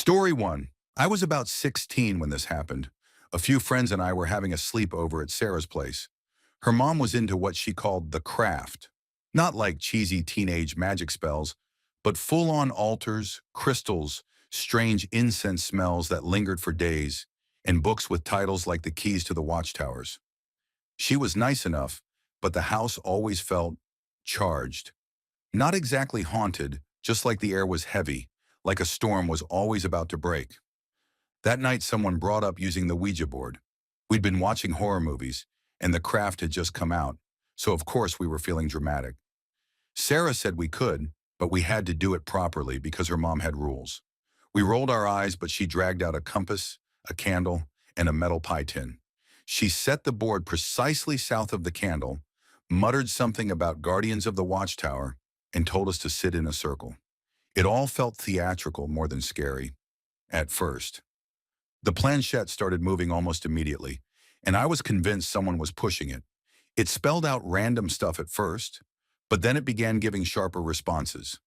Story 1. I was about 16 when this happened. A few friends and I were having a sleepover at Sarah's place. Her mom was into what she called the craft. Not like cheesy teenage magic spells, but full-on altars, crystals, strange incense smells that lingered for days, and books with titles like The Keys to the Watchtowers. She was nice enough, but the house always felt charged. Not exactly haunted, just like the air was heavy, like a storm was always about to break. That night someone brought up using the Ouija board. We'd been watching horror movies, and The Craft had just come out, so of course we were feeling dramatic. Sarah said we could, but we had to do it properly because her mom had rules. We rolled our eyes, but she dragged out a compass, a candle, and a metal pie tin. She set the board precisely south of the candle, muttered something about guardians of the watchtower, and told us to sit in a circle. It all felt theatrical more than scary, at first. The planchette started moving almost immediately, and I was convinced someone was pushing it. It spelled out random stuff at first, but then it began giving sharper responses.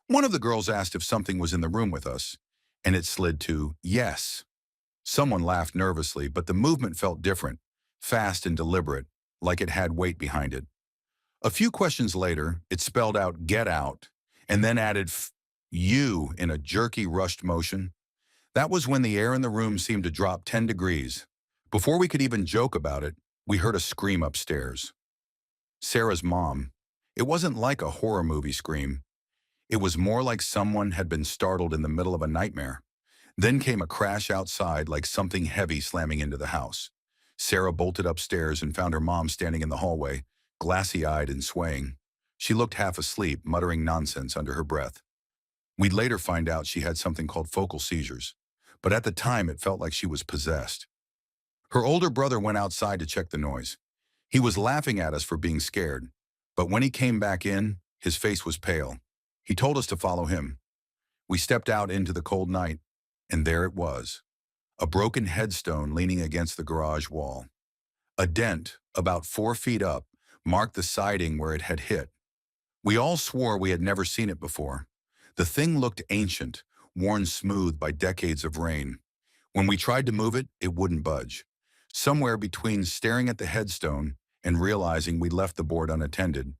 One of the girls asked if something was in the room with us, and it slid to yes. Someone laughed nervously, but the movement felt different, fast and deliberate, like it had weight behind it. A few questions later, it spelled out "get out," and then added "you" in a jerky, rushed motion. That was when the air in the room seemed to drop 10 degrees. Before we could even joke about it, we heard a scream upstairs. Sarah's mom. It wasn't like a horror movie scream. It was more like someone had been startled in the middle of a nightmare. Then came a crash outside, like something heavy slamming into the house. Sarah bolted upstairs and found her mom standing in the hallway, glassy-eyed and swaying. She looked half asleep, muttering nonsense under her breath. We'd later find out she had something called focal seizures, but at the time it felt like she was possessed. Her older brother went outside to check the noise. He was laughing at us for being scared, but when he came back in, his face was pale. He told us to follow him. We stepped out into the cold night, and there it was, a broken headstone leaning against the garage wall. A dent, about 4 feet up, marked the siding where it had hit. We all swore we had never seen it before. The thing looked ancient, worn smooth by decades of rain. When we tried to move it, it wouldn't budge. Somewhere between staring at the headstone and realizing we'd left the board unattended,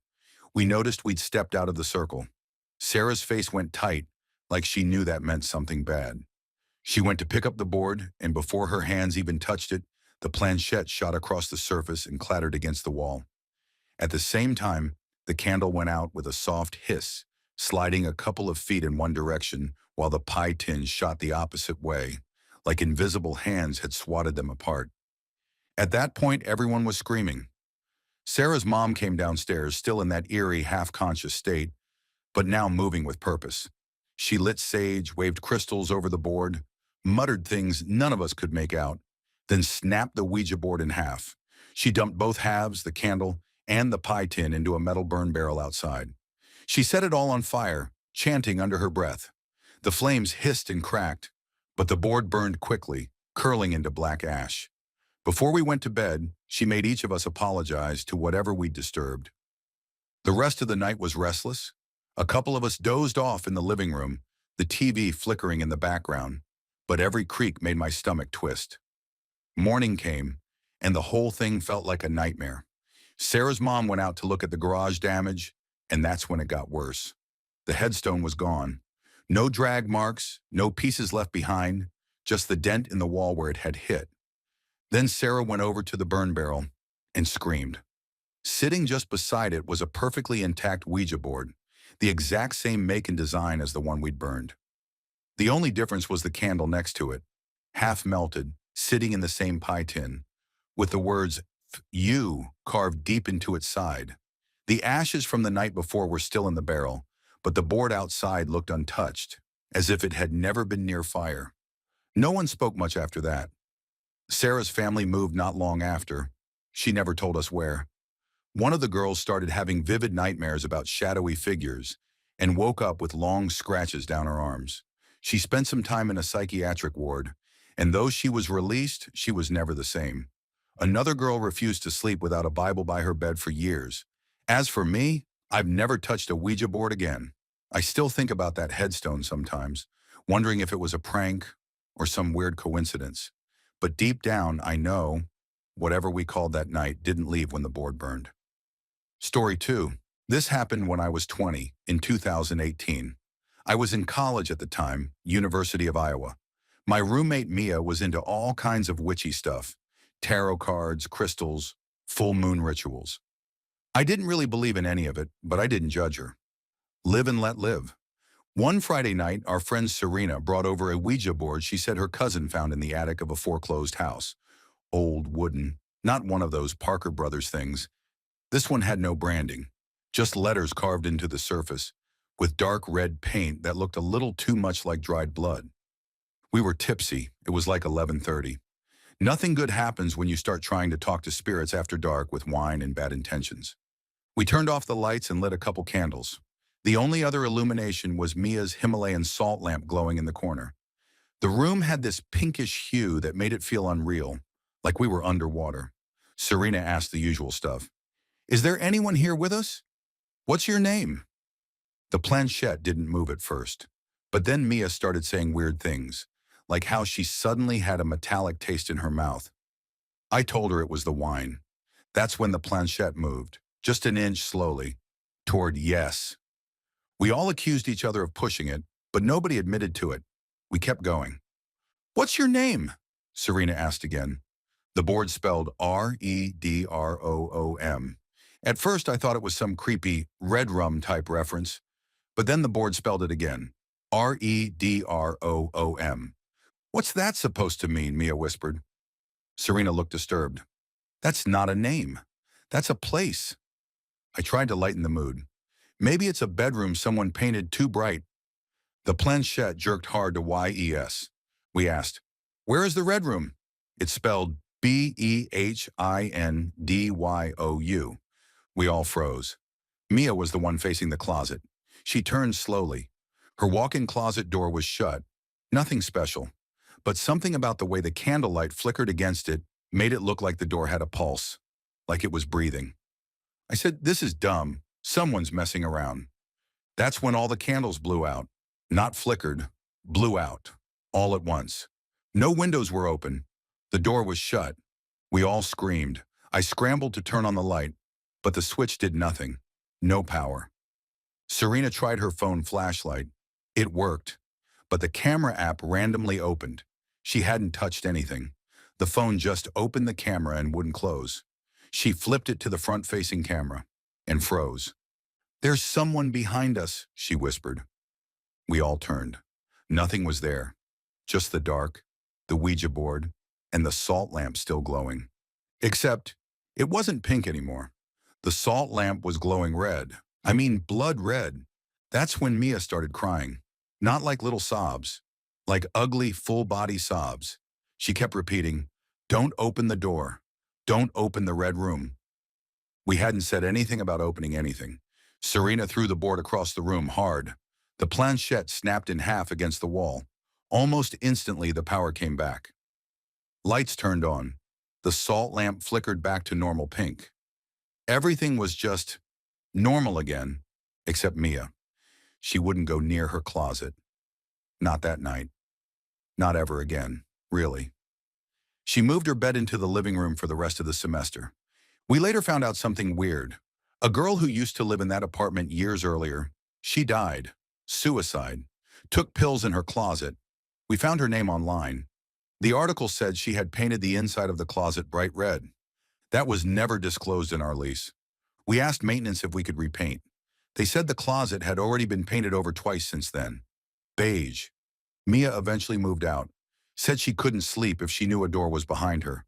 we noticed we'd stepped out of the circle. Sarah's face went tight, like she knew that meant something bad. She went to pick up the board, and before her hands even touched it, the planchette shot across the surface and clattered against the wall. At the same time, the candle went out with a soft hiss, sliding a couple of feet in one direction while the pie tin shot the opposite way, like invisible hands had swatted them apart. At that point, everyone was screaming. Sarah's mom came downstairs, still in that eerie, half-conscious state, but now moving with purpose. She lit sage, waved crystals over the board, muttered things none of us could make out, then snapped the Ouija board in half. She dumped both halves, the candle and the pie tin, into a metal burn barrel outside. She set it all on fire, chanting under her breath. The flames hissed and cracked, but the board burned quickly, curling into black ash. Before we went to bed, she made each of us apologize to whatever we'd disturbed. The rest of the night was restless. A couple of us dozed off in the living room, the TV flickering in the background, but every creak made my stomach twist. Morning came, and the whole thing felt like a nightmare. Sarah's mom went out to look at the garage damage, and that's when it got worse. The headstone was gone. No drag marks, no pieces left behind, just the dent in the wall where it had hit. Then Sarah went over to the burn barrel and screamed. Sitting just beside it was a perfectly intact Ouija board, the exact same make and design as the one we'd burned. The only difference was the candle next to it, half melted, sitting in the same pie tin, with the words "you" carved deep into its side. The ashes from the night before were still in the barrel, but the board outside looked untouched, as if it had never been near fire. No one spoke much after that. Sarah's family moved not long after. She never told us where. One of the girls started having vivid nightmares about shadowy figures and woke up with long scratches down her arms. She spent some time in a psychiatric ward, and though she was released, she was never the same. Another girl refused to sleep without a Bible by her bed for years. As for me, I've never touched a Ouija board again. I still think about that headstone sometimes, wondering if it was a prank or some weird coincidence. But deep down, I know whatever we called that night didn't leave when the board burned. Story 2. This happened when I was 20 in 2018. I was in college at the time, University of Iowa. My roommate Mia was into all kinds of witchy stuff, tarot cards, crystals, full moon rituals. I didn't really believe in any of it, but I didn't judge her. Live and let live. One Friday night, our friend Serena brought over a Ouija board she said her cousin found in the attic of a foreclosed house. Old, wooden, not one of those Parker Brothers things. This one had no branding, just letters carved into the surface, with dark red paint that looked a little too much like dried blood. We were tipsy. It was like 11:30. Nothing good happens when you start trying to talk to spirits after dark with wine and bad intentions. We turned off the lights and lit a couple candles. The only other illumination was Mia's Himalayan salt lamp glowing in the corner. The room had this pinkish hue that made it feel unreal, like we were underwater. Serena asked the usual stuff. "Is there anyone here with us? What's your name?" The planchette didn't move at first, but then Mia started saying weird things, like how she suddenly had a metallic taste in her mouth. I told her it was the wine. That's when the planchette moved, just an inch slowly, toward yes. We all accused each other of pushing it, but nobody admitted to it. We kept going. "What's your name?" Serena asked again. The board spelled Redroom. At first I thought it was some creepy red rum type reference, but then the board spelled it again. Redroom. "What's that supposed to mean?" Mia whispered. Serena looked disturbed. "That's not a name. That's a place." I tried to lighten the mood. "Maybe it's a bedroom someone painted too bright." The planchette jerked hard to YES. We asked, "Where is the red room?" It's spelled BEHINDYOU. We all froze. Mia was the one facing the closet. She turned slowly. Her walk-in closet door was shut. Nothing special, but something about the way the candlelight flickered against it made it look like the door had a pulse, like it was breathing. I said, "This is dumb. Someone's messing around." That's when all the candles blew out. Not flickered, blew out, all at once. No windows were open. The door was shut. We all screamed. I scrambled to turn on the light, but the switch did nothing. No power. Serena tried her phone flashlight. It worked, but the camera app randomly opened. She hadn't touched anything. The phone just opened the camera and wouldn't close. She flipped it to the front-facing camera and froze. "There's someone behind us," she whispered. We all turned. Nothing was there. Just the dark, the Ouija board, and the salt lamp still glowing. Except, it wasn't pink anymore. The salt lamp was glowing red. I mean blood red. That's when Mia started crying. Not like little sobs, like ugly, full-body sobs. She kept repeating, "Don't open the door. Don't open the red room." We hadn't said anything about opening anything. Serena threw the board across the room hard. The planchette snapped in half against the wall. Almost instantly, the power came back. Lights turned on. The salt lamp flickered back to normal pink. Everything was just normal again, except Mia. She wouldn't go near her closet. Not that night. Not ever again, really. She moved her bed into the living room for the rest of the semester. We later found out something weird. A girl who used to live in that apartment years earlier, she died. Suicide. Took pills in her closet. We found her name online. The article said she had painted the inside of the closet bright red. That was never disclosed in our lease. We asked maintenance if we could repaint. They said the closet had already been painted over twice since then. Beige. Mia eventually moved out. Said she couldn't sleep if she knew a door was behind her.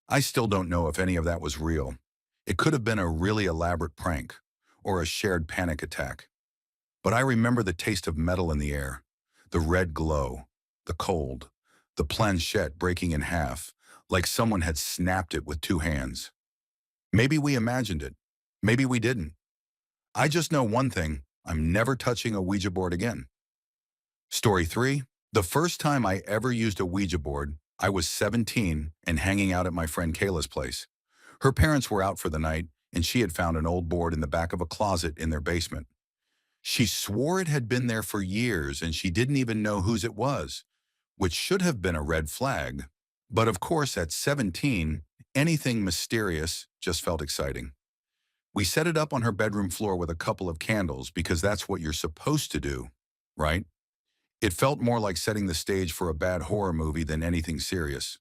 I still don't know if any of that was real. It could have been a really elaborate prank, or a shared panic attack. But I remember the taste of metal in the air, the red glow, the cold, the planchette breaking in half, like someone had snapped it with two hands. Maybe we imagined it. Maybe we didn't. I just know one thing, I'm never touching a Ouija board again. Story 3. The first time I ever used a Ouija board, I was 17 and hanging out at my friend Kayla's place. Her parents were out for the night, and she had found an old board in the back of a closet in their basement. She swore it had been there for years and she didn't even know whose it was, which should have been a red flag. But of course, at 17, anything mysterious just felt exciting. We set it up on her bedroom floor with a couple of candles because that's what you're supposed to do, right? It felt more like setting the stage for a bad horror movie than anything serious.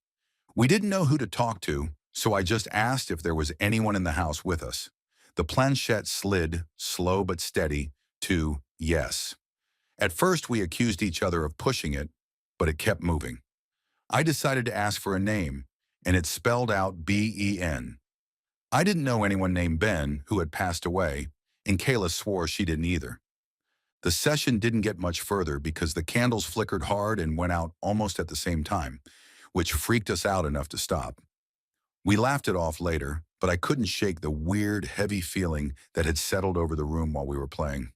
We didn't know who to talk to, so I just asked if there was anyone in the house with us. The planchette slid, slow but steady, to yes. At first, we accused each other of pushing it, but it kept moving. I decided to ask for a name, and it spelled out Ben. I didn't know anyone named Ben who had passed away, and Kayla swore she didn't either. The session didn't get much further because the candles flickered hard and went out almost at the same time, which freaked us out enough to stop. We laughed it off later, but I couldn't shake the weird, heavy feeling that had settled over the room while we were playing.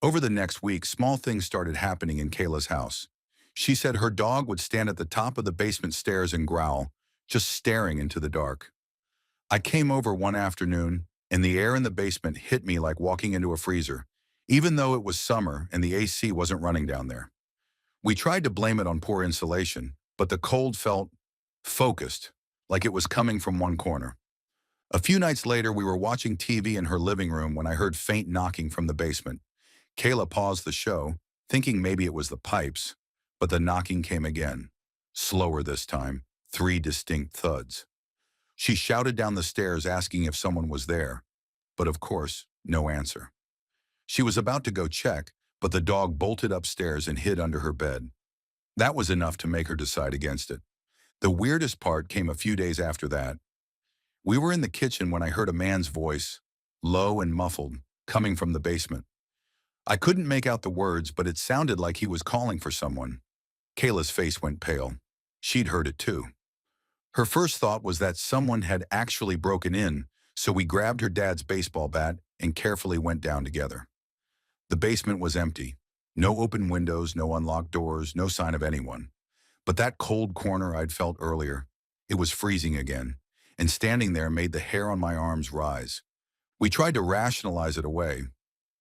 Over the next week, small things started happening in Kayla's house. She said her dog would stand at the top of the basement stairs and growl, just staring into the dark. I came over one afternoon, and the air in the basement hit me like walking into a freezer, even though it was summer and the AC wasn't running down there. We tried to blame it on poor insulation, but the cold felt focused, like it was coming from one corner. A few nights later, we were watching TV in her living room when I heard faint knocking from the basement. Kayla paused the show, thinking maybe it was the pipes, but the knocking came again. Slower this time, 3 distinct thuds. She shouted down the stairs asking if someone was there, but of course, no answer. She was about to go check, but the dog bolted upstairs and hid under her bed. That was enough to make her decide against it. The weirdest part came a few days after that. We were in the kitchen when I heard a man's voice, low and muffled, coming from the basement. I couldn't make out the words, but it sounded like he was calling for someone. Kayla's face went pale. She'd heard it too. Her first thought was that someone had actually broken in, so we grabbed her dad's baseball bat and carefully went down together. The basement was empty. No open windows, no unlocked doors, no sign of anyone. But that cold corner I'd felt earlier, it was freezing again, and standing there made the hair on my arms rise. We tried to rationalize it away.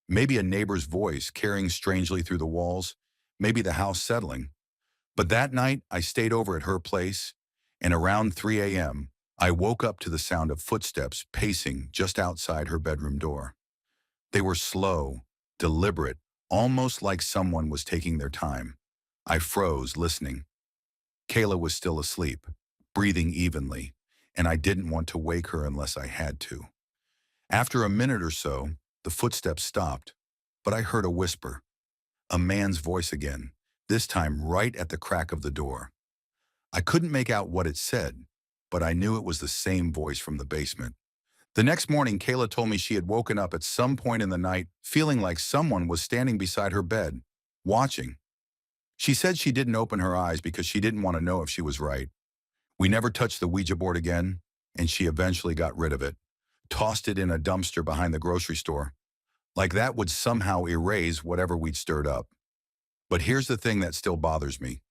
Maybe a neighbor's voice carrying strangely through the walls, maybe the house settling. But that night, I stayed over at her place, and around 3 a.m., I woke up to the sound of footsteps pacing just outside her bedroom door. They were slow, deliberate, almost like someone was taking their time. I froze, listening. Kayla was still asleep, breathing evenly, and I didn't want to wake her unless I had to. After a minute or so, the footsteps stopped, but I heard a whisper. A man's voice again, this time right at the crack of the door. I couldn't make out what it said, but I knew it was the same voice from the basement. The next morning, Kayla told me she had woken up at some point in the night feeling like someone was standing beside her bed, watching. She said she didn't open her eyes because she didn't want to know if she was right. We never touched the Ouija board again, and she eventually got rid of it, tossed it in a dumpster behind the grocery store. Like that would somehow erase whatever we'd stirred up. But here's the thing that still bothers me.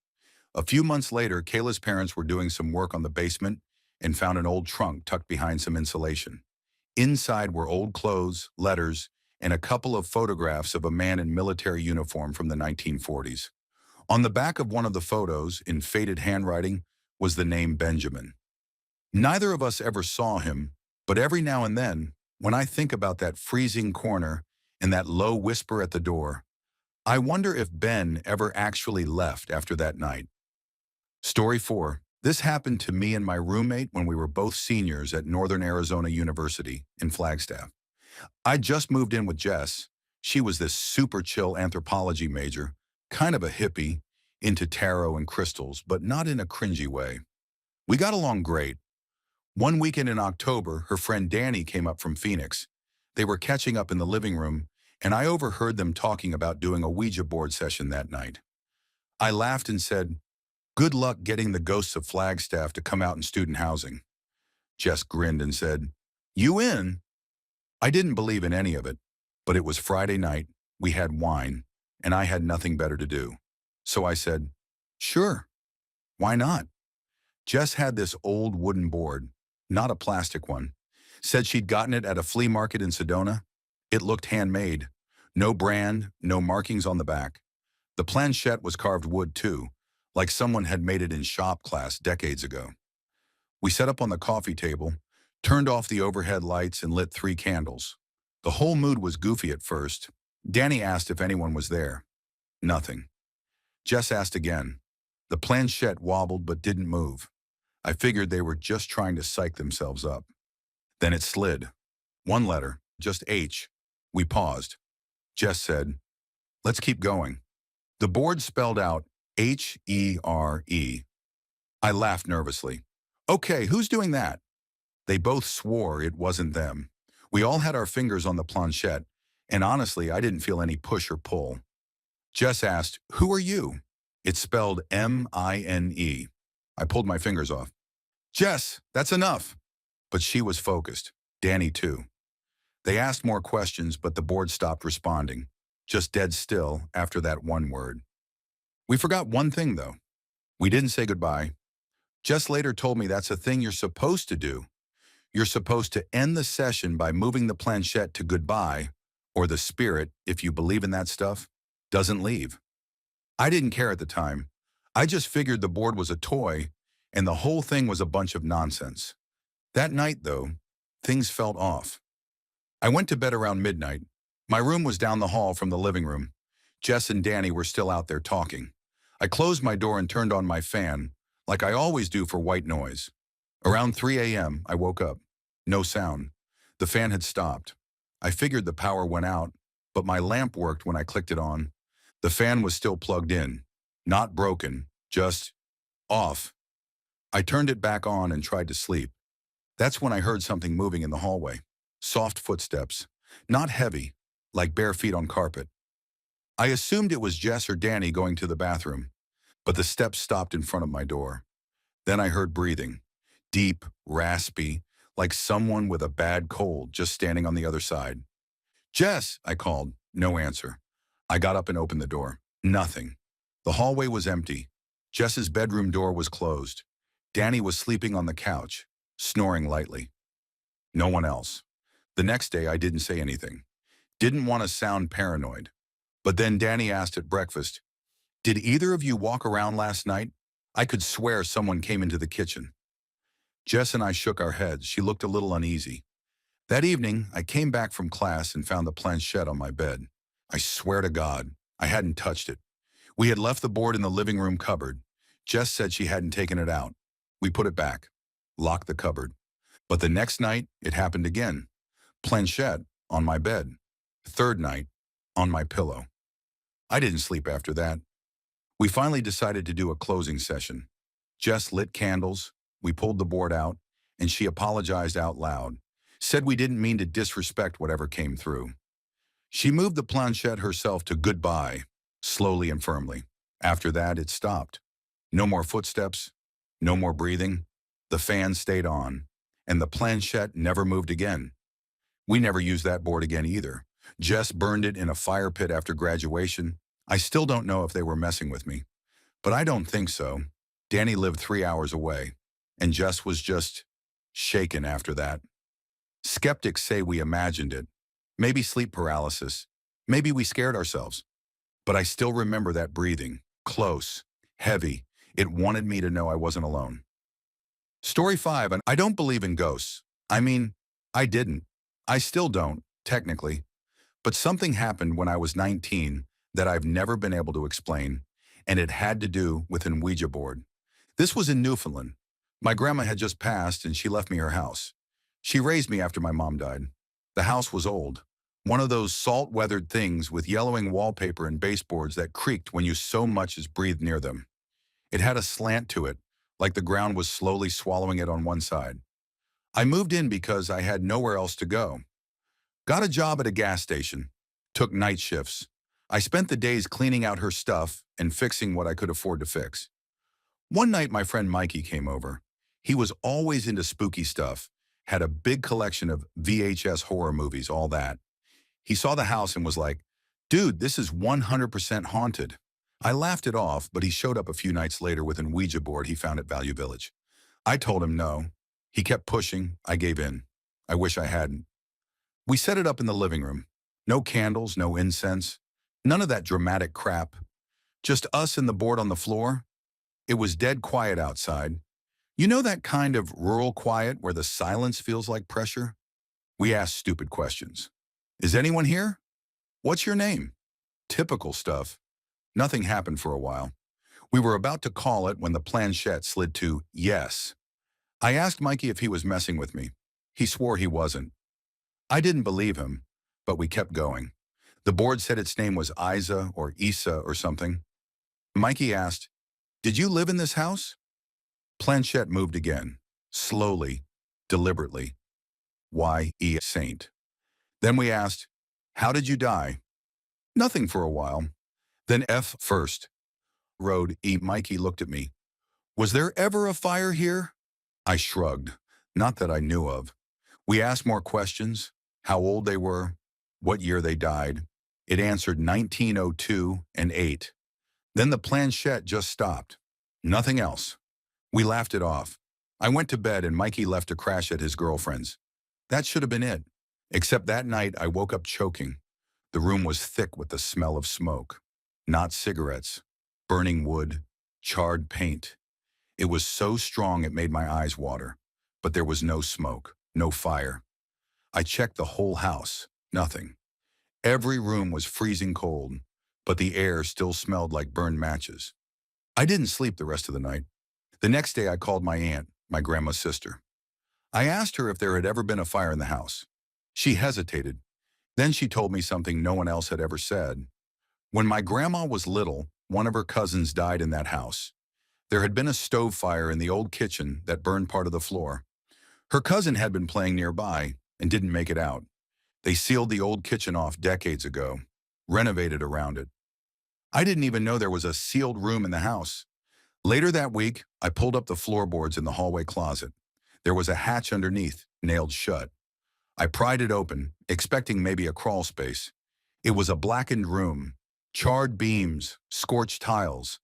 A few months later, Kayla's parents were doing some work on the basement and found an old trunk tucked behind some insulation. Inside were old clothes, letters, and a couple of photographs of a man in military uniform from the 1940s. On the back of one of the photos, in faded handwriting, was the name Benjamin. Neither of us ever saw him, but every now and then, when I think about that freezing corner and that low whisper at the door, I wonder if Ben ever actually left after that night. Story 4. This happened to me and my roommate when we were both seniors at Northern Arizona University in Flagstaff. I just moved in with Jess. She was this super chill anthropology major, kind of a hippie, into tarot and crystals, but not in a cringy way. We got along great. One weekend in October, her friend Danny came up from Phoenix. They were catching up in the living room, and I overheard them talking about doing a Ouija board session that night. I laughed and said, "Good luck getting the ghosts of Flagstaff to come out in student housing." Jess grinned and said, "You in?" I didn't believe in any of it, but it was Friday night, we had wine, and I had nothing better to do. So I said, "Sure, why not?" Jess had this old wooden board, not a plastic one. Said she'd gotten it at a flea market in Sedona. It looked handmade. No brand, no markings on the back. The planchette was carved wood too, like someone had made it in shop class decades ago. We set up on the coffee table, turned off the overhead lights and lit 3 candles. The whole mood was goofy at first. Danny asked if anyone was there. Nothing. Jess asked again. The planchette wobbled but didn't move. I figured they were just trying to psych themselves up. Then it slid. 1 letter, just H. We paused. Jess said, "Let's keep going." The board spelled out H-E-R-E. I laughed nervously. "Okay, who's doing that?" They both swore it wasn't them. We all had our fingers on the planchette, and honestly, I didn't feel any push or pull. Jess asked, "Who are you?" It's spelled M-I-N-E. I pulled my fingers off. "Jess, that's enough." But she was focused. Danny too. They asked more questions, but the board stopped responding. Just dead still after that one word. We forgot one thing, though. We didn't say goodbye. Jess later told me that's a thing you're supposed to do. You're supposed to end the session by moving the planchette to goodbye, or the spirit, if you believe in that stuff, doesn't leave. I didn't care at the time. I just figured the board was a toy, and the whole thing was a bunch of nonsense. That night, though, things felt off. I went to bed around midnight. My room was down the hall from the living room. Jess and Danny were still out there talking. I closed my door and turned on my fan, like I always do for white noise. Around 3 a.m., I woke up. No sound. The fan had stopped. I figured the power went out, but my lamp worked when I clicked it on. The fan was still plugged in. Not broken, just off. I turned it back on and tried to sleep. That's when I heard something moving in the hallway. Soft footsteps. Not heavy, like bare feet on carpet. I assumed it was Jess or Danny going to the bathroom, but the steps stopped in front of my door. Then I heard breathing. Deep, raspy, like someone with a bad cold just standing on the other side. "Jess," I called. No answer. I got up and opened the door. Nothing. The hallway was empty. Jess's bedroom door was closed. Danny was sleeping on the couch, snoring lightly. No one else. The next day, I didn't say anything. Didn't want to sound paranoid. But then Danny asked at breakfast, "Did either of you walk around last night? I could swear someone came into the kitchen." Jess and I shook our heads. She looked a little uneasy. That evening, I came back from class and found the planchette on my bed. I swear to God, I hadn't touched it. We had left the board in the living room cupboard. Jess said she hadn't taken it out. We put it back, locked the cupboard. But the next night, it happened again. Planchette on my bed. Third night, on my pillow. I didn't sleep after that. We finally decided to do a closing session. Jess lit candles, we pulled the board out, and she apologized out loud. Said we didn't mean to disrespect whatever came through. She moved the planchette herself to goodbye, slowly and firmly. After that, it stopped. No more footsteps, no more breathing. The fan stayed on, and the planchette never moved again. We never used that board again either. Jess burned it in a fire pit after graduation. I still don't know if they were messing with me, but I don't think so. Danny lived 3 hours away, and Jess was just shaken after that. Skeptics say we imagined it. Maybe sleep paralysis. Maybe we scared ourselves. But I still remember that breathing, close, heavy. It wanted me to know I wasn't alone. Story 5, and I don't believe in ghosts. I mean, I didn't. I still don't, technically. But something happened when I was 19 that I've never been able to explain, and it had to do with an Ouija board. This was in Newfoundland. My grandma had just passed, and she left me her house. She raised me after my mom died. The house was old. One of those salt-weathered things with yellowing wallpaper and baseboards that creaked when you so much as breathed near them. It had a slant to it, like the ground was slowly swallowing it on one side. I moved in because I had nowhere else to go. Got a job at a gas station. Took night shifts. I spent the days cleaning out her stuff and fixing what I could afford to fix. One night, my friend Mikey came over. He was always into spooky stuff, had a big collection of VHS horror movies, all that. He saw the house and was like, "Dude, this is 100% haunted." I laughed it off, but he showed up a few nights later with an Ouija board he found at Value Village. I told him no. He kept pushing. I gave in. I wish I hadn't. We set it up in the living room. No candles, no incense, none of that dramatic crap. Just us and the board on the floor. It was dead quiet outside. You know that kind of rural quiet where the silence feels like pressure? We asked stupid questions. Is anyone here? What's your name? Typical stuff. Nothing happened for a while. We were about to call it when the planchette slid to yes. I asked Mikey if he was messing with me. He swore he wasn't. I didn't believe him, but we kept going. The board said its name was Isa or Isa or something. Mikey asked, "Did you live in this house?" Planchette moved again, slowly, deliberately. Why, saint. Then we asked, "How did you die?" Nothing for a while. Then F first. Road E. Mikey looked at me. Was there ever a fire here? I shrugged. Not that I knew of. We asked more questions. How old they were. What year they died. It answered 1902 and 8. Then the planchette just stopped. Nothing else. We laughed it off. I went to bed and Mikey left to crash at his girlfriend's. That should have been it. Except that night I woke up choking. The room was thick with the smell of smoke. Not cigarettes. Burning wood. Charred paint. It was so strong it made my eyes water. But there was no smoke. No fire. I checked the whole house. Nothing. Every room was freezing cold, but the air still smelled like burned matches. I didn't sleep the rest of the night. The next day I called my aunt, my grandma's sister. I asked her if there had ever been a fire in the house. She hesitated. Then she told me something no one else had ever said. When my grandma was little, one of her cousins died in that house. There had been a stove fire in the old kitchen that burned part of the floor. Her cousin had been playing nearby and didn't make it out. They sealed the old kitchen off decades ago, renovated around it. I didn't even know there was a sealed room in the house. Later that week, I pulled up the floorboards in the hallway closet. There was a hatch underneath, nailed shut. I pried it open, expecting maybe a crawl space. It was a blackened room, charred beams, scorched tiles.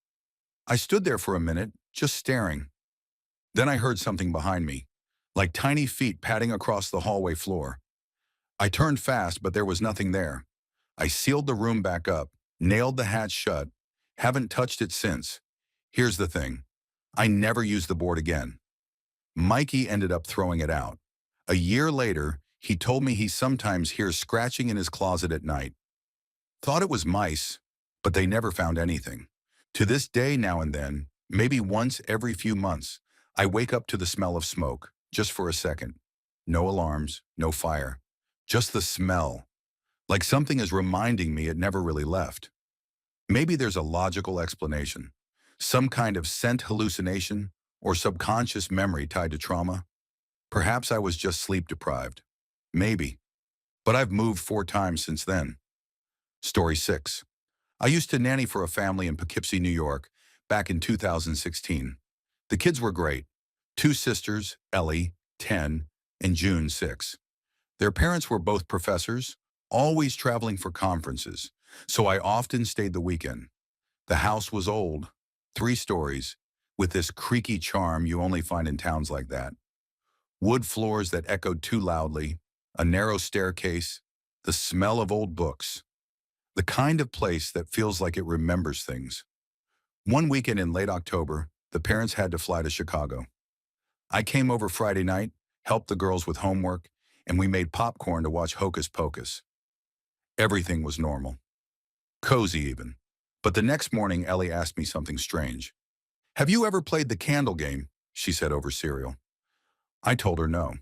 I stood there for a minute, just staring. Then I heard something behind me, like tiny feet padding across the hallway floor. I turned fast, but there was nothing there. I sealed the room back up, nailed the hatch shut, haven't touched it since. Here's the thing. I never used the board again. Mikey ended up throwing it out. A year later, he told me he sometimes hears scratching in his closet at night. Thought it was mice, but they never found anything. To this day, now and then, maybe once every few months, I wake up to the smell of smoke, just for a second. No alarms, no fire. Just the smell. Like something is reminding me it never really left. Maybe there's a logical explanation. Some kind of scent hallucination or subconscious memory tied to trauma. Perhaps I was just sleep deprived. Maybe. But I've moved 4 times since then. Story 6. I used to nanny for a family in Poughkeepsie, New York, back in 2016. The kids were great. 2 sisters, Ellie, 10, and June, 6. Their parents were both professors, always traveling for conferences, so I often stayed the weekend. The house was old, 3 stories, with this creaky charm you only find in towns like that. Wood floors that echoed too loudly, a narrow staircase, the smell of old books. The kind of place that feels like it remembers things. One weekend in late October, the parents had to fly to Chicago. I came over Friday night, helped the girls with homework, and we made popcorn to watch Hocus Pocus. Everything was normal. Cozy even. But the next morning, Ellie asked me something strange. "Have you ever played the candle game?" she said over cereal. I told her no.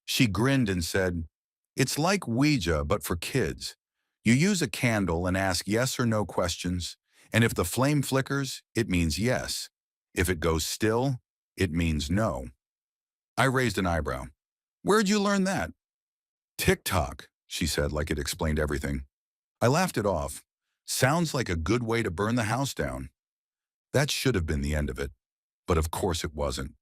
She grinned and said, "It's like Ouija, but for kids. You use a candle and ask yes or no questions, and if the flame flickers, it means yes. If it goes still, it means no." I raised an eyebrow. "Where'd you learn that?" "TikTok," she said like it explained everything. I laughed it off. Sounds like a good way to burn the house down. That should have been the end of it. But of course it wasn't.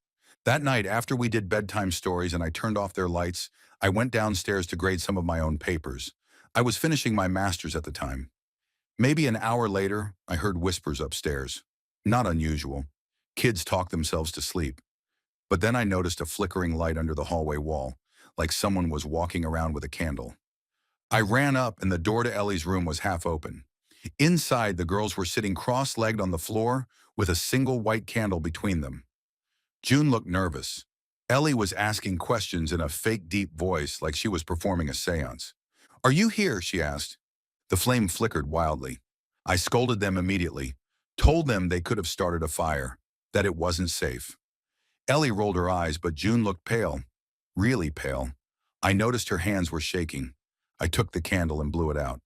That night, after we did bedtime stories and I turned off their lights, I went downstairs to grade some of my own papers. I was finishing my master's at the time. Maybe an hour later, I heard whispers upstairs. Not unusual. Kids talk themselves to sleep. But then I noticed a flickering light under the hallway wall, like someone was walking around with a candle. I ran up and the door to Ellie's room was half open. Inside, the girls were sitting cross-legged on the floor with a single white candle between them. June looked nervous. Ellie was asking questions in a fake deep voice like she was performing a seance. "Are you here?" she asked. The flame flickered wildly. I scolded them immediately, told them they could have started a fire, that it wasn't safe. Ellie rolled her eyes, but June looked pale, really pale. I noticed her hands were shaking. I took the candle and blew it out.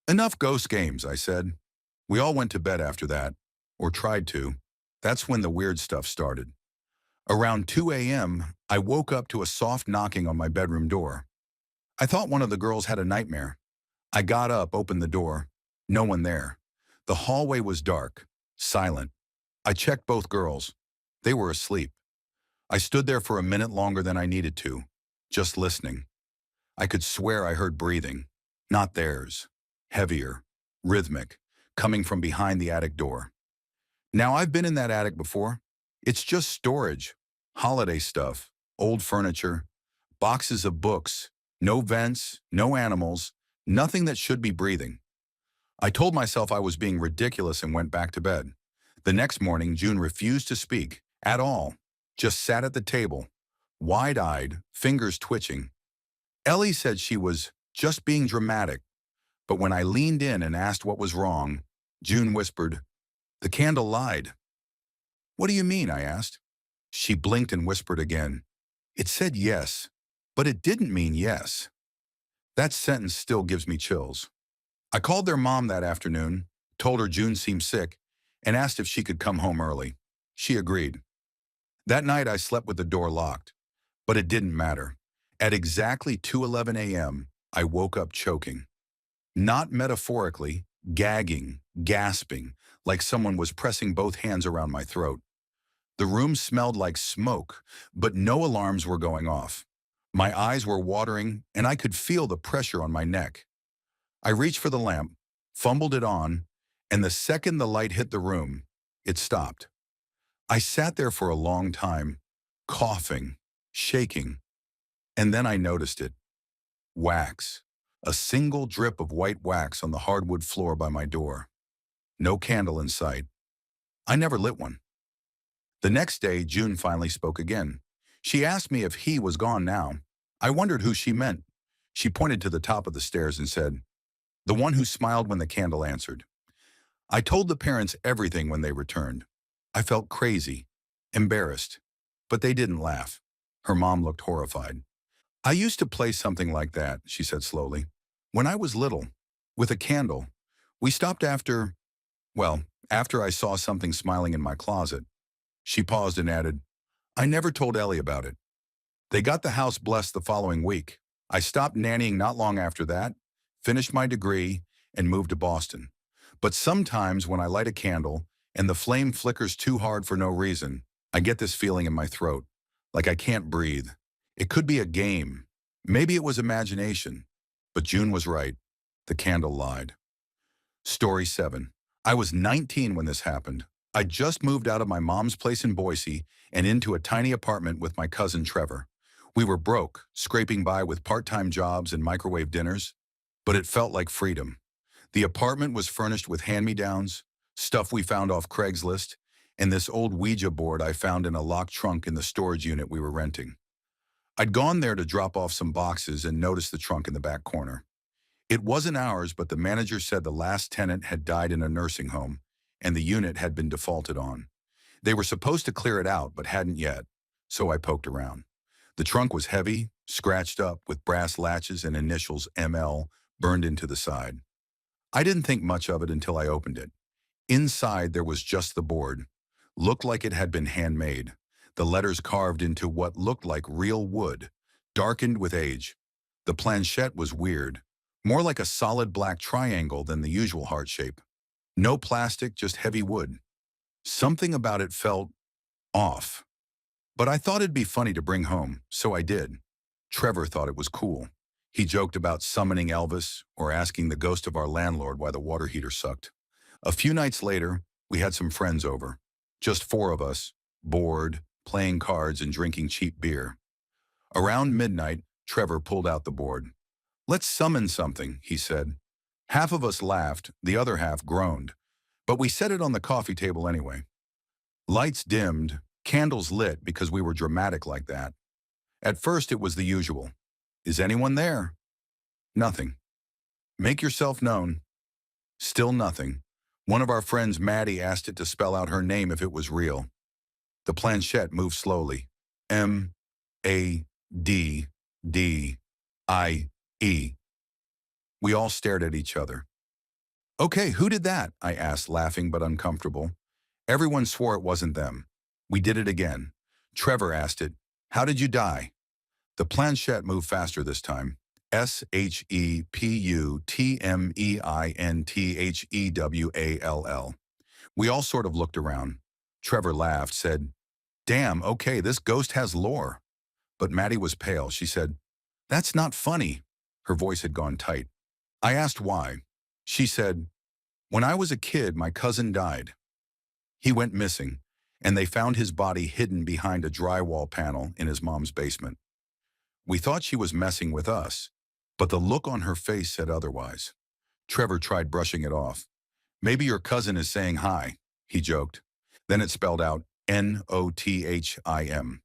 "Enough ghost games," I said. We all went to bed after that, or tried to. That's when the weird stuff started. Around 2 a.m., I woke up to a soft knocking on my bedroom door. I thought one of the girls had a nightmare. I got up, opened the door. No one there. The hallway was dark, silent. I checked both girls. They were asleep. I stood there for a minute longer than I needed to, just listening. I could swear I heard breathing. Not theirs. Heavier, rhythmic, coming from behind the attic door. Now, I've been in that attic before. It's just storage, holiday stuff, old furniture, boxes of books, no vents, no animals, nothing that should be breathing. I told myself I was being ridiculous and went back to bed. The next morning, June refused to speak at all, just sat at the table, wide-eyed, fingers twitching. Ellie said she was just being dramatic, but when I leaned in and asked what was wrong, June whispered, "The candle lied." "What do you mean?" I asked. She blinked and whispered again. "It said yes, but it didn't mean yes." That sentence still gives me chills. I called their mom that afternoon, told her June seemed sick, and asked if she could come home early. She agreed. That night I slept with the door locked, but it didn't matter. At exactly 2:11 a.m., I woke up choking. Not metaphorically, gagging, gasping, like someone was pressing both hands around my throat. The room smelled like smoke, but no alarms were going off. My eyes were watering, and I could feel the pressure on my neck. I reached for the lamp, fumbled it on, and the second the light hit the room, it stopped. I sat there for a long time, coughing, shaking, and then I noticed it. Wax. A single drip of white wax on the hardwood floor by my door. No candle in sight. I never lit one. The next day, June finally spoke again. She asked me if he was gone now. I wondered who she meant. She pointed to the top of the stairs and said, "The one who smiled when the candle answered." I told the parents everything when they returned. I felt crazy, embarrassed, but they didn't laugh. Her mom looked horrified. "I used to play something like that," she said slowly. "When I was little, with a candle. We stopped after I saw something smiling in my closet." She paused and added, "I never told Ellie about it." They got the house blessed the following week. I stopped nannying not long after that, finished my degree, and moved to Boston. But sometimes when I light a candle and the flame flickers too hard for no reason, I get this feeling in my throat, like I can't breathe. It could be a game. Maybe it was imagination. But June was right. The candle lied. Story 7. I was 19 when this happened. I just moved out of my mom's place in Boise and into a tiny apartment with my cousin Trevor. We were broke, scraping by with part-time jobs and microwave dinners, but it felt like freedom. The apartment was furnished with hand-me-downs, stuff we found off Craigslist, and this old Ouija board I found in a locked trunk in the storage unit we were renting. I'd gone there to drop off some boxes and noticed the trunk in the back corner. It wasn't ours, but the manager said the last tenant had died in a nursing home, and the unit had been defaulted on. They were supposed to clear it out, but hadn't yet, so I poked around. The trunk was heavy, scratched up, with brass latches and initials ML burned into the side. I didn't think much of it until I opened it. Inside there was just the board. Looked like it had been handmade. The letters carved into what looked like real wood, darkened with age. The planchette was weird, more like a solid black triangle than the usual heart shape. No plastic, just heavy wood. Something about it felt off. But I thought it'd be funny to bring home, so I did. Trevor thought it was cool. He joked about summoning Elvis or asking the ghost of our landlord why the water heater sucked. A few nights later, we had some friends over. Just 4 of us, bored, playing cards and drinking cheap beer. Around midnight, Trevor pulled out the board. Let's summon something, he said. Half of us laughed, the other half groaned. But we set it on the coffee table anyway. Lights dimmed, candles lit because we were dramatic like that. At first it was the usual. Is anyone there? Nothing. Make yourself known. Still nothing. One of our friends, Maddie, asked it to spell out her name if it was real. The planchette moved slowly. M-A-D-D-I-E. We all stared at each other. Okay, who did that? I asked, laughing but uncomfortable. Everyone swore it wasn't them. We did it again. Trevor asked it, how did you die? The planchette moved faster this time. Sheputmenthewall. We all sort of looked around. Trevor laughed, said, damn, okay, this ghost has lore. But Maddie was pale. She said, that's not funny. Her voice had gone tight. I asked why. She said, when I was a kid, my cousin died. He went missing, and they found his body hidden behind a drywall panel in his mom's basement. We thought she was messing with us, but the look on her face said otherwise. Trevor tried brushing it off. Maybe your cousin is saying hi, he joked. Then it spelled out Nothim.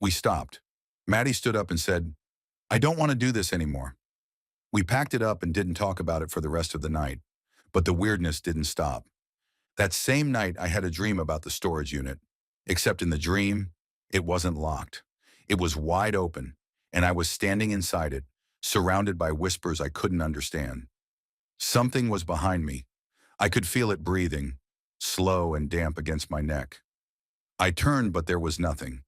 We stopped. Maddie stood up and said, I don't want to do this anymore. We packed it up and didn't talk about it for the rest of the night, but the weirdness didn't stop. That same night, I had a dream about the storage unit, except in the dream, it wasn't locked. It was wide open, and I was standing inside it, surrounded by whispers I couldn't understand. Something was behind me. I could feel it breathing, slow and damp against my neck. I turned, but there was nothing.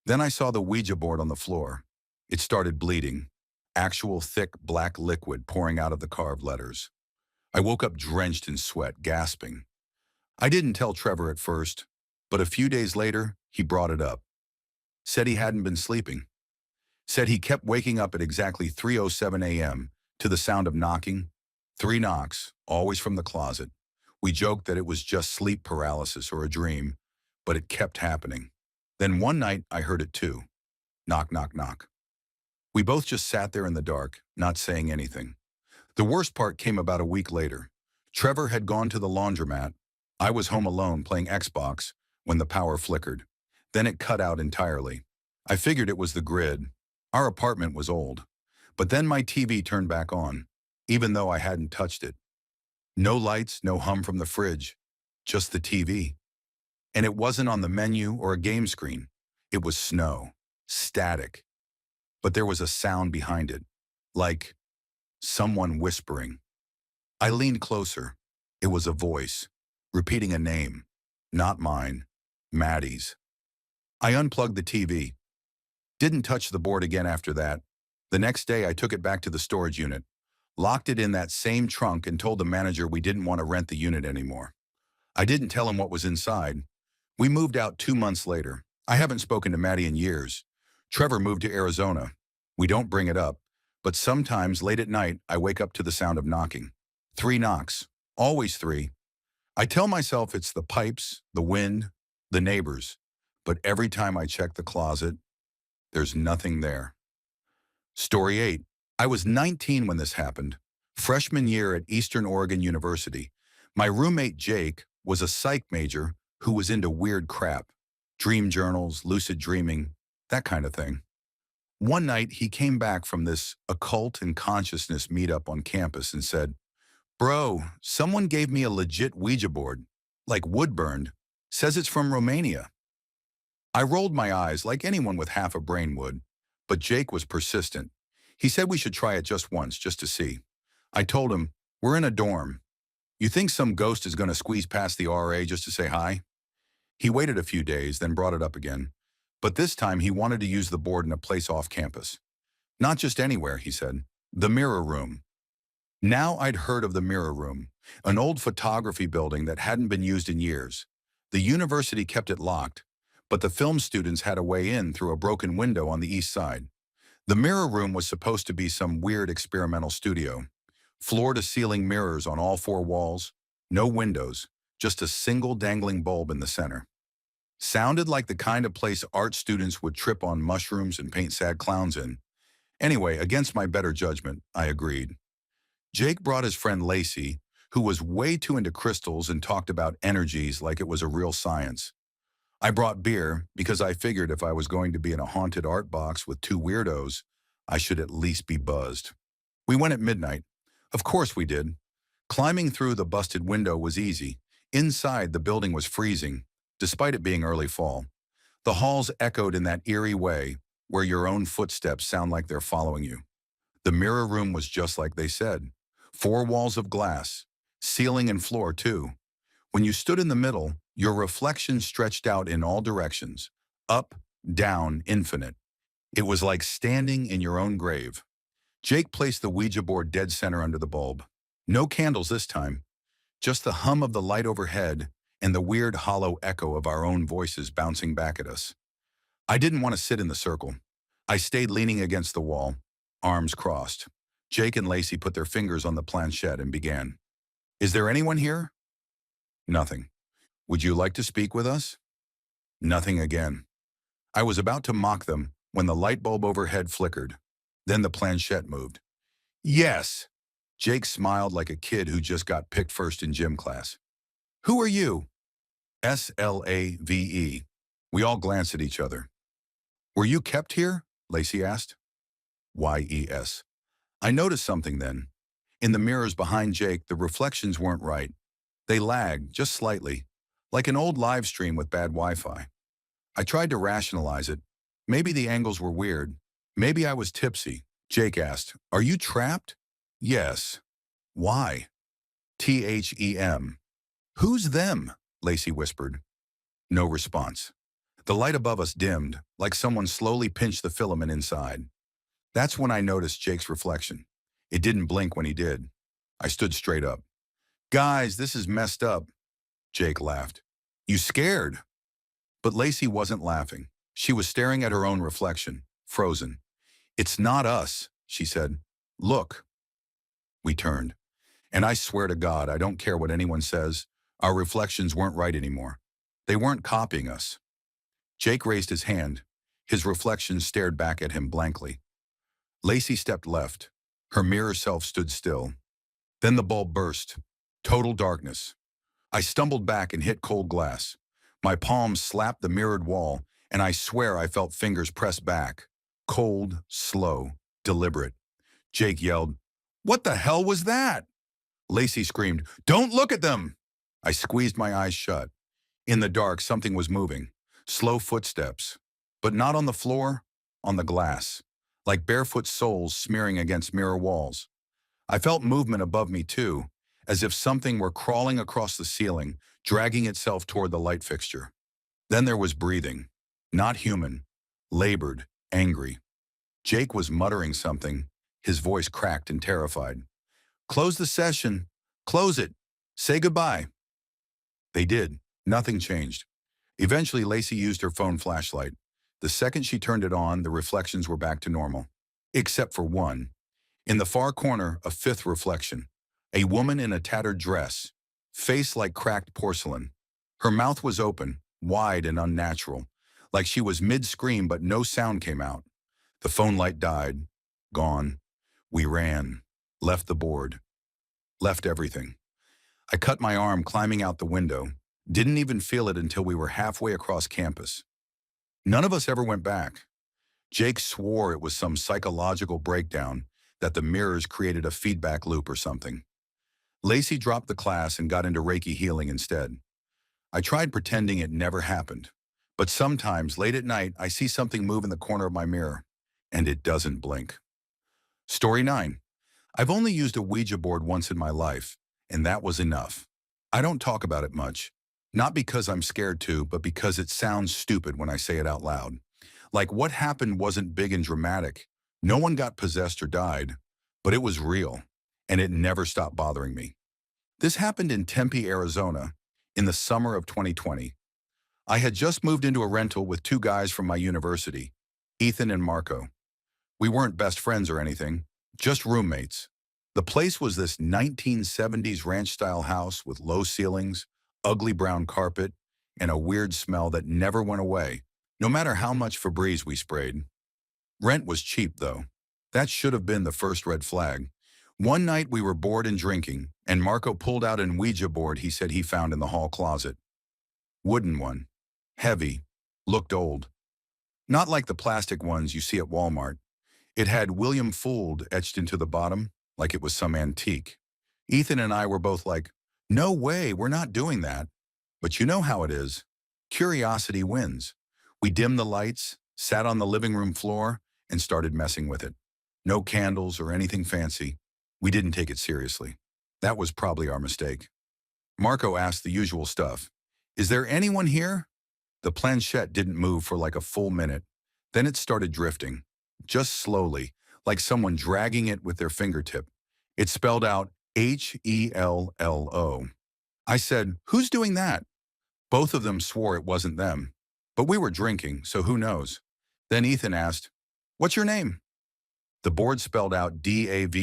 Then I saw the Ouija board on the floor. It started bleeding, actual thick black liquid pouring out of the carved letters. I woke up drenched in sweat, gasping. I didn't tell Trevor at first, but a few days later, he brought it up. Said he hadn't been sleeping. Said he kept waking up at exactly 3:07 a.m. to the sound of knocking. 3 knocks, always from the closet. We joked that it was just sleep paralysis or a dream, but it kept happening. Then one night, I heard it too. Knock, knock, knock. We both just sat there in the dark, not saying anything. The worst part came about a week later. Trevor had gone to the laundromat. I was home alone playing Xbox when the power flickered. Then it cut out entirely. I figured it was the grid. Our apartment was old. But then my TV turned back on, even though I hadn't touched it. No lights, no hum from the fridge, just the TV. And it wasn't on the menu or a game screen. It was snow, static. But there was a sound behind it, like someone whispering. I leaned closer. It was a voice, repeating a name, not mine, Maddie's. I unplugged the TV. Didn't touch the board again after that. The next day, I took it back to the storage unit, locked it in that same trunk, and told the manager we didn't want to rent the unit anymore. I didn't tell him what was inside. We moved out 2 months later. I haven't spoken to Maddie in years. Trevor moved to Arizona. We don't bring it up, but sometimes late at night, I wake up to the sound of knocking. 3 knocks, always 3. I tell myself it's the pipes, the wind, the neighbors, but every time I check the closet, there's nothing there. Story 8. I was 19 when this happened, freshman year at Eastern Oregon University. My roommate Jake was a psych major who was into weird crap, dream journals, lucid dreaming, that kind of thing. One night, he came back from this occult and consciousness meetup on campus and said, bro, someone gave me a legit Ouija board, like wood burned, says it's from Romania. I rolled my eyes like anyone with half a brain would, but Jake was persistent. He said we should try it just once, just to see. I told him, we're in a dorm. You think some ghost is going to squeeze past the RA just to say hi? He waited a few days, then brought it up again. But this time he wanted to use the board in a place off campus. Not just anywhere, he said. The Mirror Room. Now I'd heard of the Mirror Room, an old photography building that hadn't been used in years. The university kept it locked, but the film students had a way in through a broken window on the east side. The Mirror Room was supposed to be some weird experimental studio. Floor-to-ceiling mirrors on all 4 walls, no windows, just a single dangling bulb in the center. Sounded like the kind of place art students would trip on mushrooms and paint sad clowns in. Anyway, against my better judgment, I agreed. Jake brought his friend Lacey, who was way too into crystals and talked about energies like it was a real science. I brought beer because I figured if I was going to be in a haunted art box with two weirdos, I should at least be buzzed. We went at midnight. Of course we did. Climbing through the busted window was easy. Inside, the building was freezing, despite it being early fall. The halls echoed in that eerie way, where your own footsteps sound like they're following you. The mirror room was just like they said. 4 walls of glass, ceiling and floor too. When you stood in the middle, your reflection stretched out in all directions, up, down, infinite. It was like standing in your own grave. Jake placed the Ouija board dead center under the bulb. No candles this time, just the hum of the light overhead and the weird hollow echo of our own voices bouncing back at us. I didn't want to sit in the circle. I stayed leaning against the wall, arms crossed. Jake and Lacey put their fingers on the planchette and began. Is there anyone here? Nothing. Would you like to speak with us? Nothing again. I was about to mock them when the light bulb overhead flickered. Then the planchette moved. Yes! Jake smiled like a kid who just got picked first in gym class. Who are you? Slave. We all glanced at each other. Were you kept here? Lacey asked. Yes. I noticed something then. In the mirrors behind Jake, the reflections weren't right. They lagged, just slightly, like an old live stream with bad Wi-Fi. I tried to rationalize it. Maybe the angles were weird. Maybe I was tipsy. Jake asked, Are you trapped? Yes. Why? THEM. Who's them? Lacey whispered. No response. The light above us dimmed, like someone slowly pinched the filament inside. That's when I noticed Jake's reflection. It didn't blink when he did. I stood straight up. Guys, this is messed up. Jake laughed. You scared? But Lacey wasn't laughing. She was staring at her own reflection, frozen. It's not us, she said. Look. We turned. And I swear to God, I don't care what anyone says, our reflections weren't right anymore. They weren't copying us. Jake raised his hand. His reflection stared back at him blankly. Lacey stepped left. Her mirror self stood still. Then the bulb burst. Total darkness. I stumbled back and hit cold glass. My palms slapped the mirrored wall, and I swear I felt fingers press back. Cold, slow, deliberate. Jake yelled, What the hell was that? Lacey screamed, Don't look at them! I squeezed my eyes shut. In the dark, something was moving. Slow footsteps. But not on the floor, on the glass. Like barefoot soles smearing against mirror walls. I felt movement above me too, as if something were crawling across the ceiling, dragging itself toward the light fixture. Then there was breathing. Not human. Labored, angry. Jake was muttering something, his voice cracked and terrified. Close the session. Close it. Say goodbye. They did. Nothing changed. Eventually, Lacey used her phone flashlight. The second she turned it on, the reflections were back to normal. Except for one. In the far corner, a fifth reflection. A woman in a tattered dress, face like cracked porcelain. Her mouth was open, wide and unnatural, like she was mid-scream but no sound came out. The phone light died. Gone. We ran. Left the board. Left everything. I cut my arm climbing out the window. Didn't even feel it until we were halfway across campus. None of us ever went back. Jake swore it was some psychological breakdown, that the mirrors created a feedback loop or something. Lacey dropped the class and got into Reiki healing instead. I tried pretending it never happened. But sometimes, late at night, I see something move in the corner of my mirror, and it doesn't blink. Story 9. I've only used a Ouija board once in my life, and that was enough. I don't talk about it much. Not because I'm scared to, but because it sounds stupid when I say it out loud. Like what happened wasn't big and dramatic. No one got possessed or died, but it was real, and it never stopped bothering me. This happened in Tempe, Arizona, in the summer of 2020. I had just moved into a rental with 2 guys from my university, Ethan and Marco. We weren't best friends or anything, just roommates. The place was this 1970s ranch-style house with low ceilings, ugly brown carpet, and a weird smell that never went away, no matter how much Febreze we sprayed. Rent was cheap, though. That should have been the first red flag. One night we were bored and drinking, and Marco pulled out an Ouija board he said he found in the hall closet. Wooden one. Heavy. Looked old. Not like the plastic ones you see at Walmart. It had William Fould etched into the bottom, like it was some antique. Ethan and I were both like, no way, we're not doing that. But you know how it is. Curiosity wins. We dimmed the lights, sat on the living room floor, and started messing with it. No candles or anything fancy. We didn't take it seriously. That was probably our mistake. Marco asked the usual stuff. Is there anyone here? The planchette didn't move for like a full minute. Then it started drifting. Just slowly, like someone dragging it with their fingertip. It spelled out Hello. I said, who's doing that? Both of them swore it wasn't them. But we were drinking, so who knows? Then Ethan asked, what's your name? The board spelled out Dave.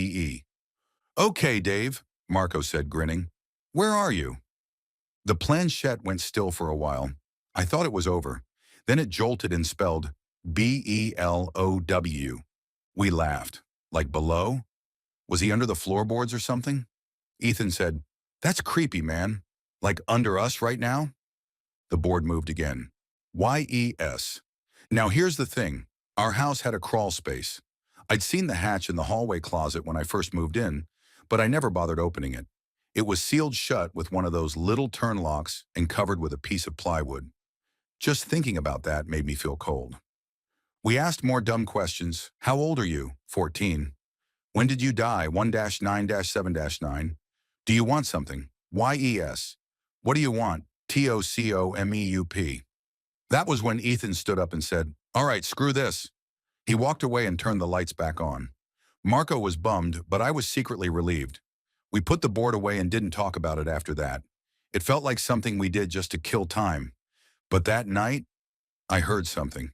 Okay, Dave, Marco said, grinning. Where are you? The planchette went still for a while. I thought it was over. Then it jolted and spelled Below. We laughed. Like below? Was he under the floorboards or something? Ethan said, that's creepy, man. Like under us right now? The board moved again. YES. Now here's the thing. Our house had a crawl space. I'd seen the hatch in the hallway closet when I first moved in, but I never bothered opening it. It was sealed shut with one of those little turn locks and covered with a piece of plywood. Just thinking about that made me feel cold. We asked more dumb questions. How old are you? 14. When did you die? 1-9-7-9. Do you want something? YES. What do you want? TOCOMEUP. That was when Ethan stood up and said, all right, screw this. He walked away and turned the lights back on. Marco was bummed, but I was secretly relieved. We put the board away and didn't talk about it after that. It felt like something we did just to kill time. But that night, I heard something.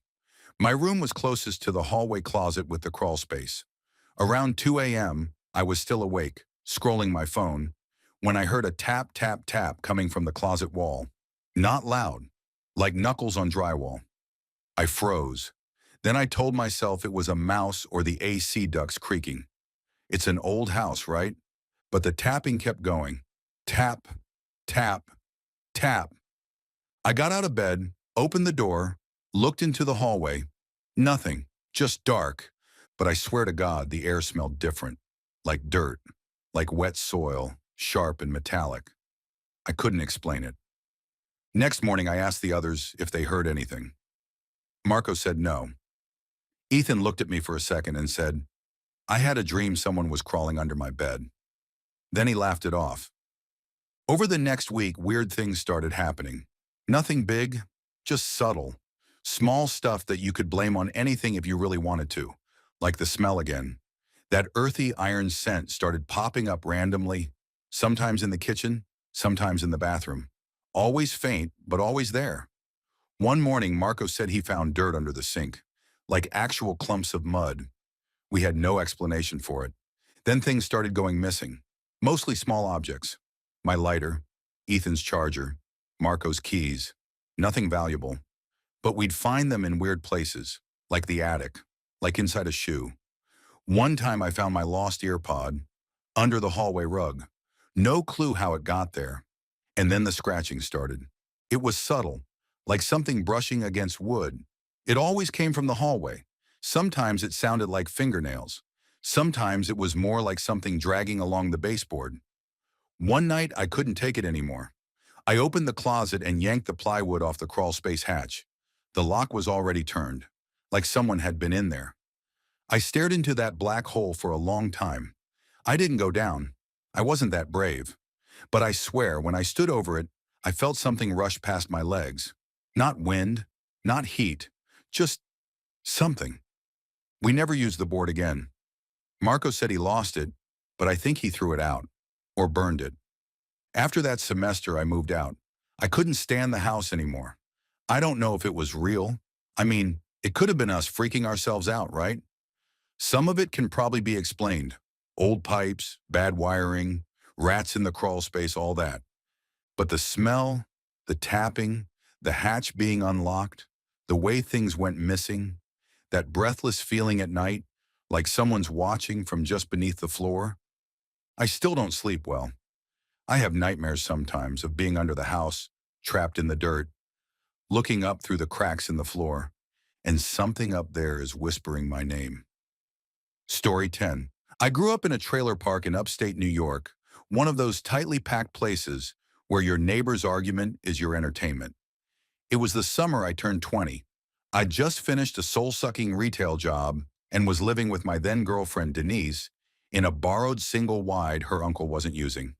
My room was closest to the hallway closet with the crawl space. Around 2 a.m., I was still awake, scrolling my phone, when I heard a tap, tap, tap coming from the closet wall. Not loud, like knuckles on drywall. I froze. Then I told myself it was a mouse or the AC ducts creaking. It's an old house, right? But the tapping kept going. Tap, tap, tap. I got out of bed, opened the door, looked into the hallway. Nothing, just dark. But I swear to God, the air smelled different. Like dirt, like wet soil, sharp and metallic. I couldn't explain it. Next morning, I asked the others if they heard anything. Marco said no. Ethan looked at me for a second and said, I had a dream someone was crawling under my bed. Then he laughed it off. Over the next week, weird things started happening. Nothing big, just subtle. Small stuff that you could blame on anything if you really wanted to, like the smell again. That earthy iron scent started popping up randomly, sometimes in the kitchen, sometimes in the bathroom. Always faint, but always there. One morning, Marco said he found dirt under the sink, like actual clumps of mud. We had no explanation for it. Then things started going missing, mostly small objects. My lighter, Ethan's charger, Marco's keys, nothing valuable. But we'd find them in weird places, like the attic, like inside a shoe. One time I found my lost ear pod under the hallway rug. No clue how it got there. And then the scratching started. It was subtle, like something brushing against wood. It always came from the hallway. Sometimes it sounded like fingernails. Sometimes it was more like something dragging along the baseboard. One night I couldn't take it anymore. I opened the closet and yanked the plywood off the crawl space hatch. The lock was already turned, like someone had been in there. I stared into that black hole for a long time. I didn't go down. I wasn't that brave. But I swear, when I stood over it, I felt something rush past my legs. Not wind, not heat, just something. We never used the board again. Marco said he lost it, but I think he threw it out, or burned it. After that semester, I moved out. I couldn't stand the house anymore. I don't know if it was real. I mean, it could have been us freaking ourselves out, right? Some of it can probably be explained. Old pipes, bad wiring, rats in the crawl space, all that. But the smell, the tapping, the hatch being unlocked, the way things went missing, that breathless feeling at night, like someone's watching from just beneath the floor. I still don't sleep well. I have nightmares sometimes of being under the house, trapped in the dirt, looking up through the cracks in the floor, and something up there is whispering my name. Story 10. I grew up in a trailer park in upstate New York, one of those tightly packed places where your neighbor's argument is your entertainment. It was the summer I turned 20. I'd just finished a soul-sucking retail job and was living with my then-girlfriend Denise in a borrowed single-wide her uncle wasn't using.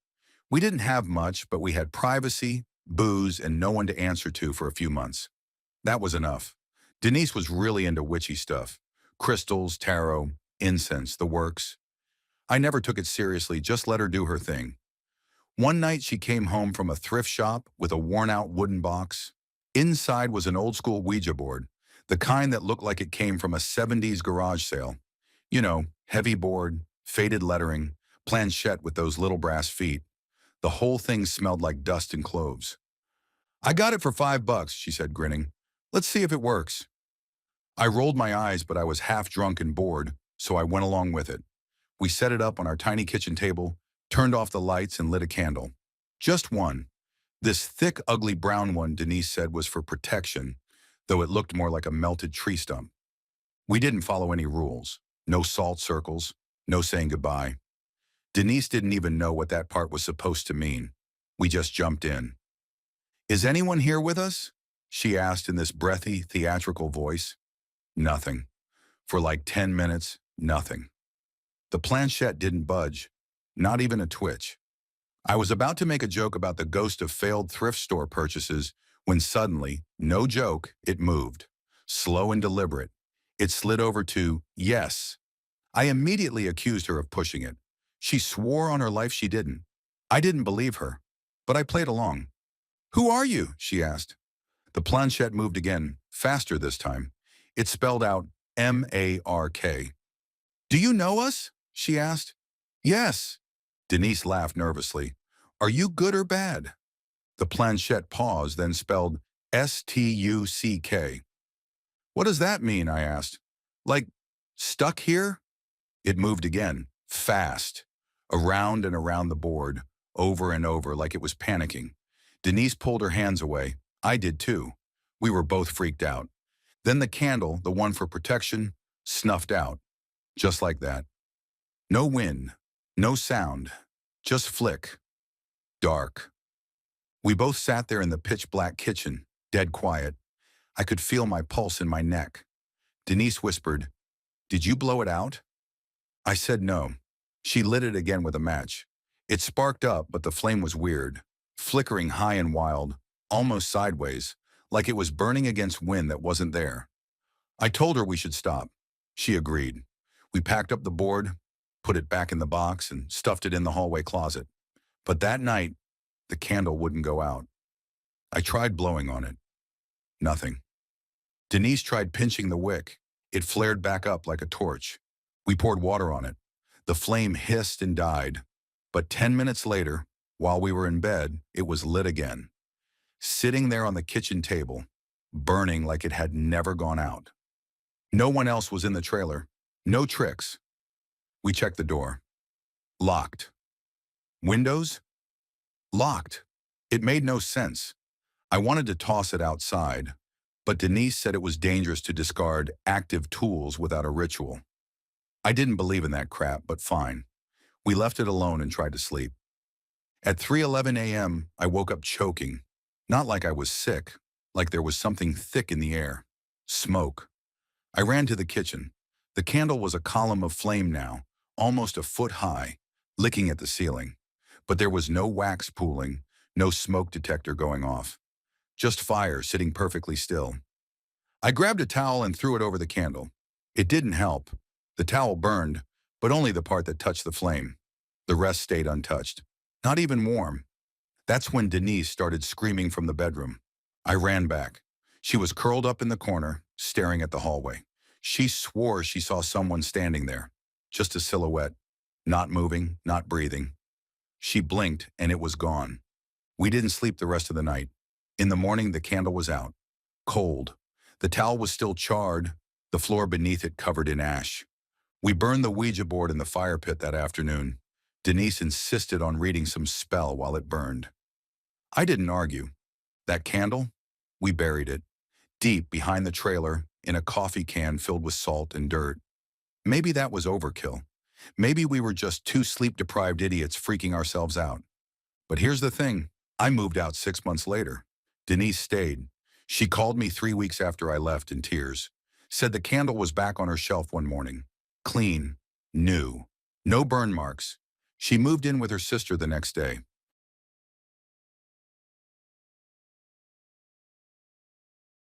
We didn't have much, but we had privacy, booze, and no one to answer to for a few months. That was enough. Denise was really into witchy stuff. Crystals, tarot, incense, the works. I never took it seriously, just let her do her thing. One night she came home from a thrift shop with a worn-out wooden box. Inside was an old-school Ouija board, the kind that looked like it came from a 70s garage sale. You know, heavy board, faded lettering, planchette with those little brass feet. The whole thing smelled like dust and cloves. "I got it for $5, she said, grinning. "Let's see if it works." I rolled my eyes, but I was half drunk and bored, so I went along with it. We set it up on our tiny kitchen table, turned off the lights, and lit a candle. Just one. This thick, ugly brown one Denise said was for protection, though it looked more like a melted tree stump. We didn't follow any rules. No salt circles, no saying goodbye. Denise didn't even know what that part was supposed to mean. We just jumped in. "Is anyone here with us?" she asked in this breathy, theatrical voice. Nothing. For like 10 minutes, nothing. The planchette didn't budge, not even a twitch. I was about to make a joke about the ghost of failed thrift store purchases when suddenly, no joke, it moved. Slow and deliberate. It slid over to yes. I immediately accused her of pushing it. She swore on her life she didn't. I didn't believe her, but I played along. "Who are you?" she asked. The planchette moved again, faster this time. It spelled out M-A-R-K. "Do you know us?" she asked. "Yes." Denise laughed nervously. "Are you good or bad?" The planchette paused, then spelled S-T-U-C-K. "What does that mean?" I asked. "Like, stuck here?" It moved again, fast, around and around the board, over and over like it was panicking. Denise pulled her hands away. I did too. We were both freaked out. Then the candle, the one for protection, snuffed out. Just like that. No wind, no sound, just flick. Dark. We both sat there in the pitch-black kitchen, dead quiet. I could feel my pulse in my neck. Denise whispered, "Did you blow it out?" I said no. She lit it again with a match. It sparked up, but the flame was weird, flickering high and wild, almost sideways, like it was burning against wind that wasn't there. I told her we should stop. She agreed. We packed up the board, put it back in the box, and stuffed it in the hallway closet. But that night, the candle wouldn't go out. I tried blowing on it. Nothing. Denise tried pinching the wick. It flared back up like a torch. We poured water on it. The flame hissed and died. But 10 minutes later, while we were in bed, it was lit again. Sitting there on the kitchen table, burning like it had never gone out. No one else was in the trailer. No tricks. We checked the door. Locked. Windows? Locked. It made no sense. I wanted to toss it outside, but Denise said it was dangerous to discard active tools without a ritual. I didn't believe in that crap, but fine. We left it alone and tried to sleep. At 3:11 a.m., I woke up choking. Not like I was sick, like there was something thick in the air. Smoke. I ran to the kitchen. The candle was a column of flame now, almost a foot high, licking at the ceiling. But there was no wax pooling, no smoke detector going off. Just fire sitting perfectly still. I grabbed a towel and threw it over the candle. It didn't help. The towel burned, but only the part that touched the flame. The rest stayed untouched. Not even warm. That's when Denise started screaming from the bedroom. I ran back. She was curled up in the corner, staring at the hallway. She swore she saw someone standing there. Just a silhouette. Not moving, not breathing. She blinked, and it was gone. We didn't sleep the rest of the night. In the morning, the candle was out. Cold. The towel was still charred, the floor beneath it covered in ash. We burned the Ouija board in the fire pit that afternoon. Denise insisted on reading some spell while it burned. I didn't argue. That candle? We buried it, deep behind the trailer, in a coffee can filled with salt and dirt. Maybe that was overkill. Maybe we were just two sleep-deprived idiots freaking ourselves out. But here's the thing. I moved out 6 months later. Denise stayed. She called me 3 weeks after I left in tears. Said the candle was back on her shelf one morning. Clean. New. No burn marks. She moved in with her sister the next day.